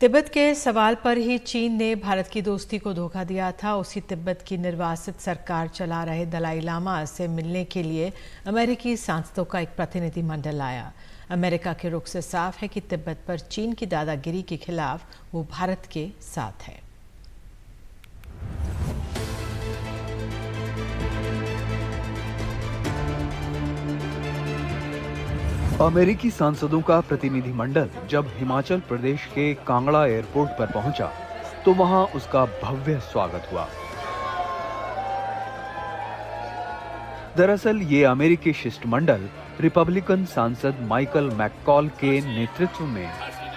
तिब्बत के सवाल पर ही चीन ने भारत की दोस्ती को धोखा दिया था। उसी तिब्बत की निर्वासित सरकार चला रहे दलाई लामा से मिलने के लिए अमेरिकी सांसदों का एक प्रतिनिधि मंडल आया। अमेरिका के रुख से साफ है कि तिब्बत पर चीन की दादागिरी के खिलाफ वो भारत के साथ है। अमेरिकी सांसदों का प्रतिनिधिमंडल जब हिमाचल प्रदेश के कांगड़ा एयरपोर्ट पर पहुंचा तो वहां उसका भव्य स्वागत हुआ। दरअसल ये अमेरिकी शिष्टमंडल रिपब्लिकन सांसद माइकल मैककॉल के नेतृत्व में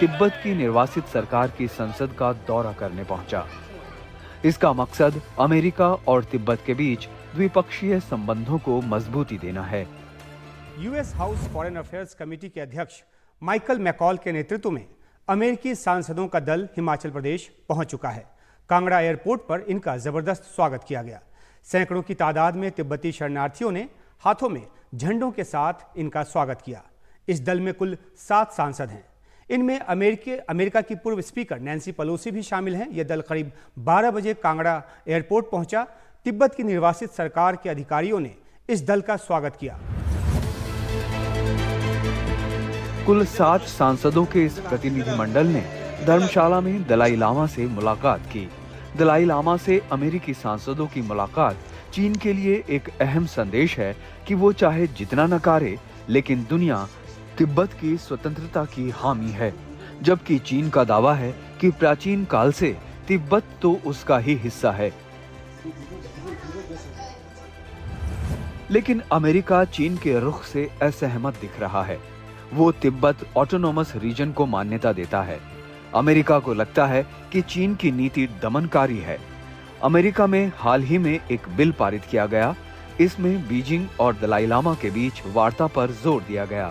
तिब्बत की निर्वासित सरकार की संसद का दौरा करने पहुंचा। इसका मकसद अमेरिका और तिब्बत के बीच द्विपक्षीय संबंधों को मजबूती देना है। US house foreign affairs committee के अध्यक्ष माइकल मैकॉल के नेतृत्व में अमेरिकी सांसदों का दल हिमाचल प्रदेश पहुंच चुका है। कांगड़ा एयरपोर्ट पर इनका जबरदस्त स्वागत किया गया। सैकड़ों की तादाद में तिब्बती शरणार्थियों ने हाथों में झंडों के साथ इनका स्वागत किया। इस दल में कुल 7 सांसद हैं। इनमें अमेरिका की पूर्व स्पीकर नैन्सी पेलोसी भी शामिल हैं। यह दल करीब 12 बजे कांगड़ा एयरपोर्ट पहुंचा। तिब्बत की निर्वासित सरकार के अधिकारियों ने इस दल का स्वागत किया। कुल 7 सांसदों के इस प्रतिनिधिमंडल ने धर्मशाला में दलाई लामा से मुलाकात की। दलाई लामा से अमेरिकी सांसदों की मुलाकात चीन के लिए एक अहम संदेश है कि वो चाहे जितना नकारे, लेकिन दुनिया तिब्बत की स्वतंत्रता की हामी है, जबकि चीन का दावा है कि प्राचीन काल से तिब्बत तो उसका ही हिस्सा है। लेकिन अमेरिका चीन के रुख से असहमत दिख रहा है। वो तिब्बत ऑटोनोमस रीजन को मान्यता देता है। अमेरिका को लगता है कि चीन की नीति दमनकारी है। अमेरिका में हाल ही में एक बिल पारित किया गया। इसमें बीजिंग और दलाई लामा के बीच वार्ता पर जोर दिया गया।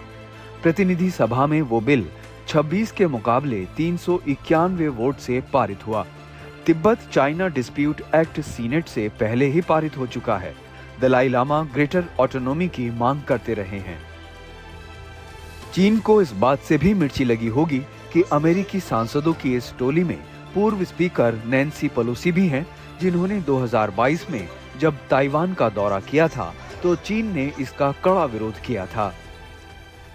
प्रतिनिधि सभा में वो बिल 26 के मुकाबले 391 वोट से पारित हुआ। Tibet China dispute act senate से पहले ही पारित हो चुका है। दलाई लामा ग्रेटर ऑटोनॉमी की मांग करते रहे हैं। चीन को इस बात से भी मिर्ची लगी होगी कि अमेरिकी सांसदों की इस टोली में पूर्व स्पीकर नैन्सी पेलोसी भी हैं, जिन्होंने 2022 में जब ताइवान का दौरा किया था तो चीन ने इसका कड़ा विरोध किया था।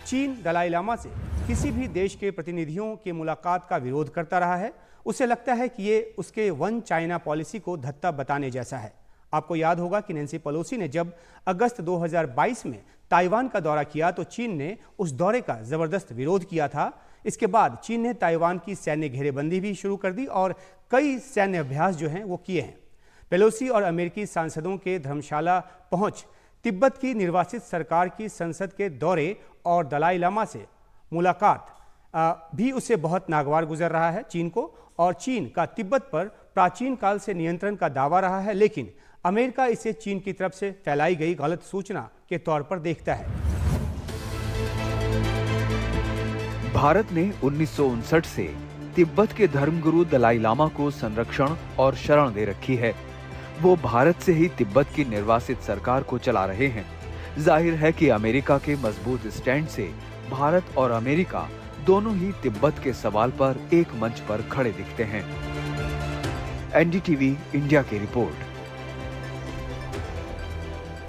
चीन दलाई लामा से किसी भी देश के प्रतिनिधियों की मुलाकात का विरोध करता रहा है। उसे लगता है कि ये उसके वन चाइना पॉलिसी को धत्ता बताने जैसा है। आपको याद होगा कि नैन्सी पेलोसी ने जब अगस्त 2022 में ताइवान का दौरा किया तो चीन ने उस दौरे का जबरदस्त विरोध किया था। इसके बाद चीन ने ताइवान की सैन्य घेरेबंदी भी शुरू कर दी और कई सैन्य अभ्यास जो हैं वो किए हैं। पेलोसी और अमेरिकी सांसदों के धर्मशाला पहुंच, तिब्बत की निर्वासित सरकार की संसद के दौरे और दलाई लामा से मुलाकात भी उससे बहुत नागवार गुजर रहा है चीन को। और चीन का तिब्बत पर प्राचीन काल से नियंत्रण का दावा रहा है, लेकिन अमेरिका इसे चीन की तरफ से फैलाई गई गलत सूचना के तौर पर देखता है। भारत ने 1959 से तिब्बत के धर्मगुरु दलाई लामा को संरक्षण और शरण दे रखी है। वो भारत से ही तिब्बत की निर्वासित सरकार को चला रहे हैं। जाहिर है कि अमेरिका के मजबूत स्टैंड से भारत और अमेरिका दोनों ही तिब्बत के सवाल पर एक मंच पर खड़े दिखते हैं। एनडीटीवी इंडिया की रिपोर्ट।